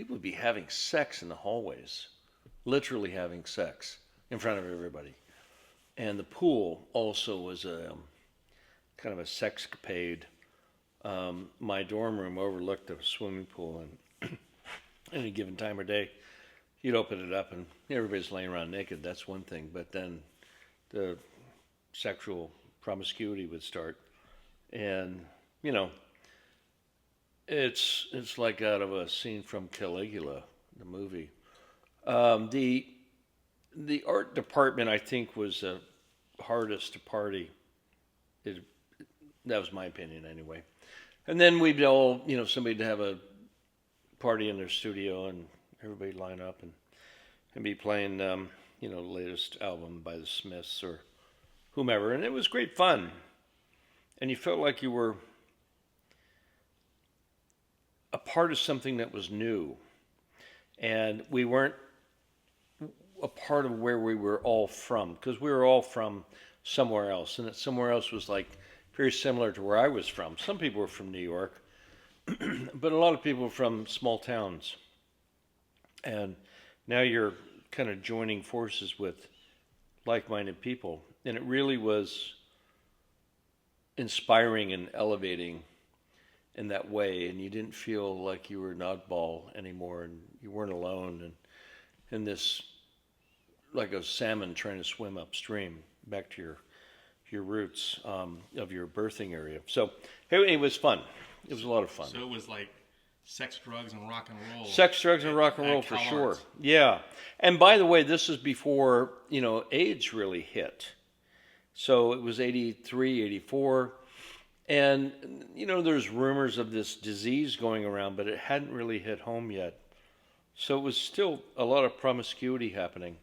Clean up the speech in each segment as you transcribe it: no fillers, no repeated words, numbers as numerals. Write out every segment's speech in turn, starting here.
people would be having sex in the hallways, literally having sex in front of everybody. And the pool also was a kind of a sexcapade. My dorm room overlooked a swimming pool, and any given time of day, you'd open it up and everybody's laying around naked. That's one thing, but then the sexual promiscuity would start, and you know, it's like out of a scene from Caligula, the movie. The art department, I think, was the hardest to party. It, that was my opinion, anyway. And then we'd all, somebody'd have a party in their studio, and everybody'd line up and be playing, the latest album by the Smiths or whomever, and it was great fun. And you felt like you were a part of something that was new, and we weren't a part of where we were all from, because we were all from somewhere else, and that somewhere else was like very similar to where I was from. Some people were from New York, but a lot of people were from small towns. And now you're kind of joining forces with like-minded people, and it really was inspiring and elevating in that way, and you didn't feel like you were an oddball anymore, and you weren't alone, and this, like a salmon trying to swim upstream back to your roots of your birthing area. So it was fun. It was a lot of fun. So it was like sex, drugs, and rock and roll. Sex, drugs, and rock and roll for Calarts. sure. Yeah. And by the way, this is before, AIDS really hit. So it was 83, 84. And, there's rumors of this disease going around, but it hadn't really hit home yet. So it was still a lot of promiscuity happening.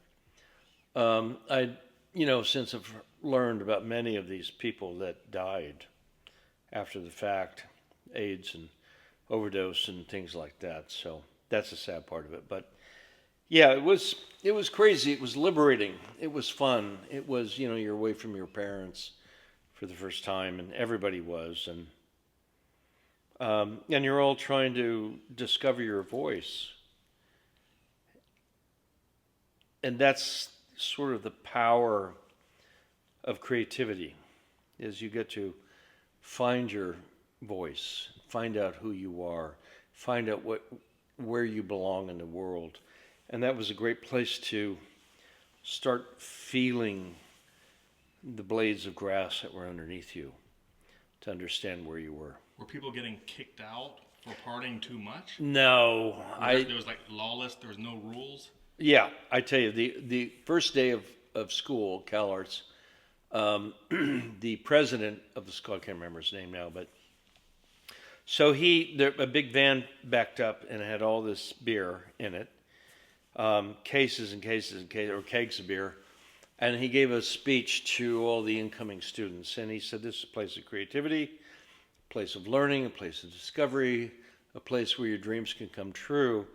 Since I've learned about many of these people that died after the fact, AIDS and overdose and things like that. So that's a sad part of it. But yeah, it was crazy. It was liberating. It was fun. It was, you're away from your parents for the first time, and everybody was, and you're all trying to discover your voice. And that's sort of the power of creativity, is you get to find your voice, find out who you are, find out where you belong in the world. And that was a great place to start feeling the blades of grass that were underneath you, to understand where you were. Were people getting kicked out for partying too much? No. There was like lawless, there was no rules? Yeah, I tell you, the first day of school, Calarts, the president of the school, I can't remember his name now, but so a big van backed up and it had all this beer in it, cases and cases and cases, or kegs of beer, and he gave a speech to all the incoming students, and he said, this is a place of creativity, a place of learning, a place of discovery, a place where your dreams can come true.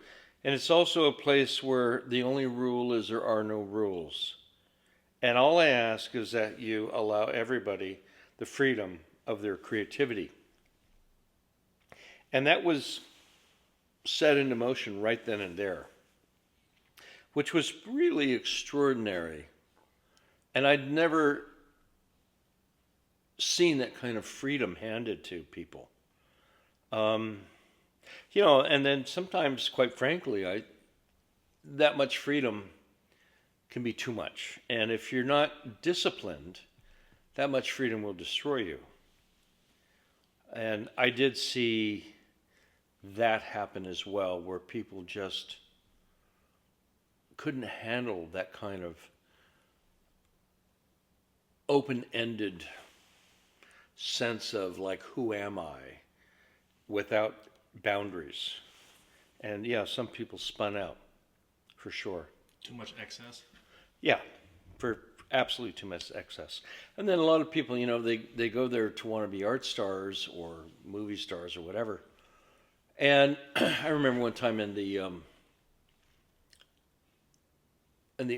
And it's also a place where the only rule is there are no rules. And all I ask is that you allow everybody the freedom of their creativity. And that was set into motion right then and there, which was really extraordinary. And I'd never seen that kind of freedom handed to people. And then sometimes, quite frankly, that much freedom can be too much. And if you're not disciplined, that much freedom will destroy you. And I did see that happen as well, where people just couldn't handle that kind of open-ended sense of like, who am I, without boundaries. And yeah, some people spun out, for sure. Too much excess? Yeah, for absolutely too much excess. And then a lot of people, they go there to want to be art stars or movie stars or whatever. And I remember one time in the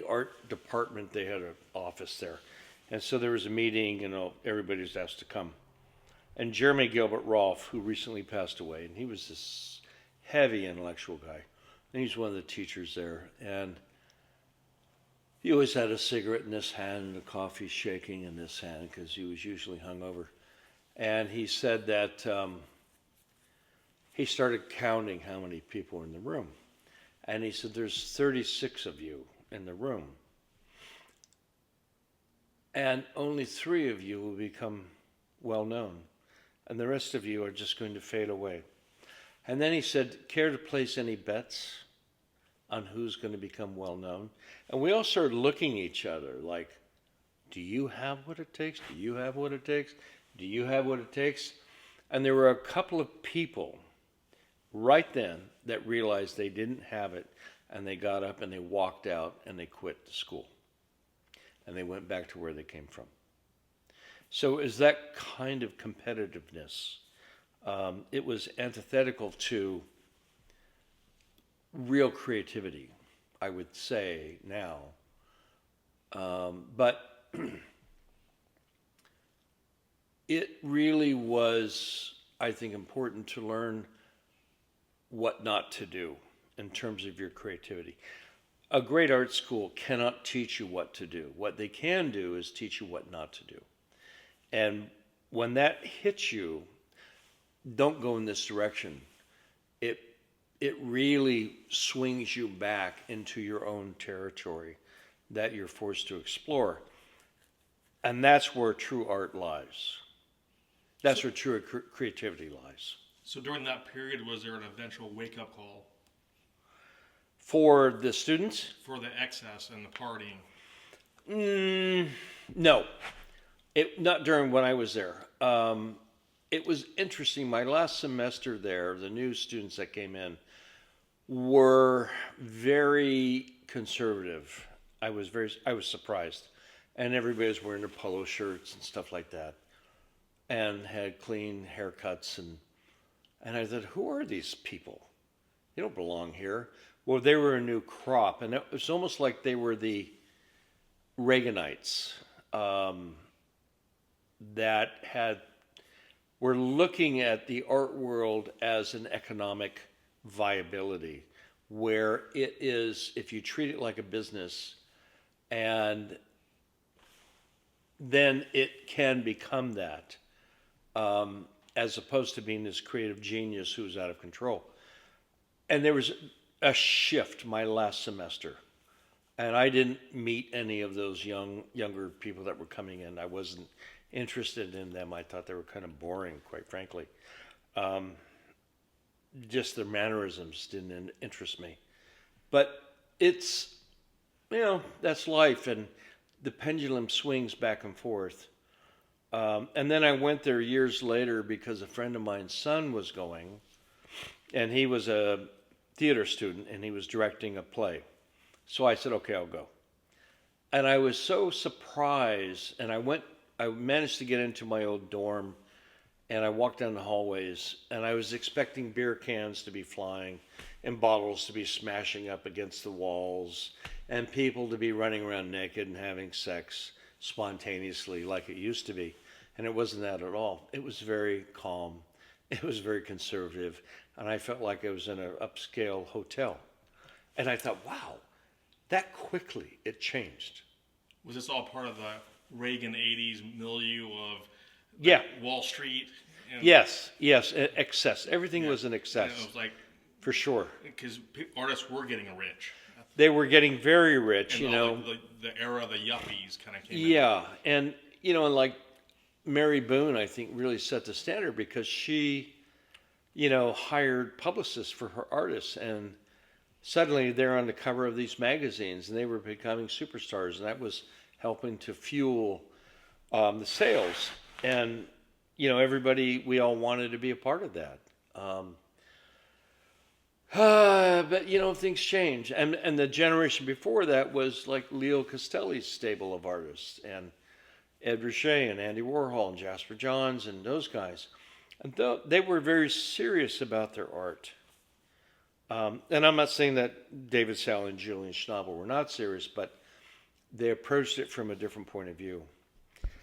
art department, they had an office there. And so there was a meeting, everybody was asked to come. And Jeremy Gilbert Rolfe, who recently passed away, and he was this heavy intellectual guy, and he's one of the teachers there. And he always had a cigarette in this hand and a coffee shaking in this hand because he was usually hungover. And he said that he started counting how many people were in the room. And he said, there's 36 of you in the room. And only 3 of you will become well known. And the rest of you are just going to fade away. And then he said, care to place any bets on who's going to become well known? And we all started looking at each other like, do you have what it takes? Do you have what it takes? Do you have what it takes? And there were a couple of people right then that realized they didn't have it, and they got up and they walked out and they quit the school. And they went back to where they came from. So is that kind of competitiveness. It was antithetical to real creativity, I would say now. But it really was, I think, important to learn what not to do in terms of your creativity. A great art school cannot teach you what to do. What they can do is teach you what not to do. And when that hits you, don't go in this direction. It really swings you back into your own territory that you're forced to explore. And that's where true art lies. That's where true creativity lies. So during that period, was there an eventual wake-up call? For the students? For the excess and the partying? No. Not during when I was there. It was interesting. My last semester there, the new students that came in were very conservative. I was surprised. And everybody was wearing their polo shirts and stuff like that. And had clean haircuts. And I thought, who are these people? They don't belong here. Well, they were a new crop. And it was almost like they were the Reaganites that were looking at the art world as an economic viability, where it is, if you treat it like a business, and then it can become that, as opposed to being this creative genius who's out of control. And there was a shift my last semester. And I didn't meet any of those younger people that were coming in. I wasn't interested in them. I thought they were kind of boring, quite frankly. Just their mannerisms didn't interest me. But it's, that's life. And the pendulum swings back and forth. And then I went there years later because a friend of mine's son was going. And he was a theater student, and he was directing a play. So I said, okay, I'll go. And I was so surprised, and I managed to get into my old dorm, and I walked down the hallways, and I was expecting beer cans to be flying and bottles to be smashing up against the walls and people to be running around naked and having sex spontaneously like it used to be. And it wasn't that at all. It was very calm. It was very conservative. And I felt like I was in an upscale hotel. And I thought, wow, that quickly it changed. Was this all part of the Reagan 80s milieu of Wall Street? Yes, excess. Everything was an excess. And it was like, for sure. Because artists were getting rich. They were getting very rich, and the era of the yuppies kind of came in. Yeah, and like Mary Boone, I think, really set the standard because she, hired publicists for her artists, and suddenly they're on the cover of these magazines, and they were becoming superstars, and that was helping to fuel the sales. And we all wanted to be a part of that. But things change, and the generation before that was like Leo Castelli's stable of artists, and Ed Ruscha and Andy Warhol and Jasper Johns and those guys, and they were very serious about their art. And I'm not saying that David Sally and Julian Schnabel were not serious, but they approached it from a different point of view.